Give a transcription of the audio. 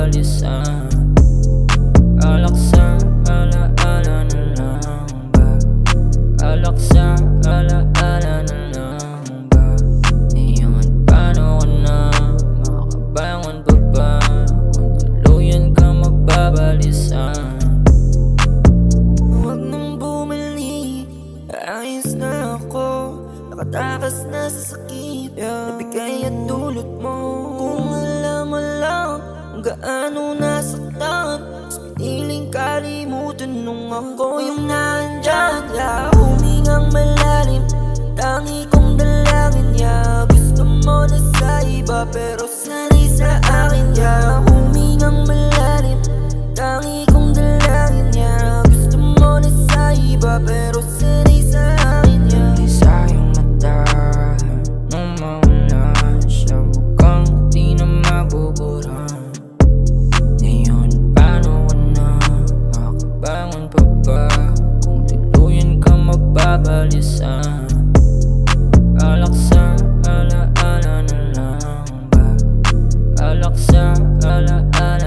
mababalisan. Alak sa alaala na lang ba? Alak sa alaala na lang ba? Ngayon paano ka na makabangon pa ba kung tuluyan ka mababalisan? Huwag nang bumalik, ayos na ako. Nakatakas na sa sakit, nabigay at dulot mo. Kung alam mo lang kung gaano nasaktan, mas piniling kalimutan nung ako yung nandyan. Humingang malalim, tangi kong dalangin niya. Gusto mo na sa iba pero sanay sa akin niya. Humingang malalim, tangi kong dalangin niya. Gusto mo na sa iba pero sanay sa akin niya. Di sa iyong mata nung mawala siya, mukhang di na mabubura. Ngayon paano ka na makabangon pa ba kung tuluyan ka mababalisan? Alak sa alaala na lang ba? Alak sa alaala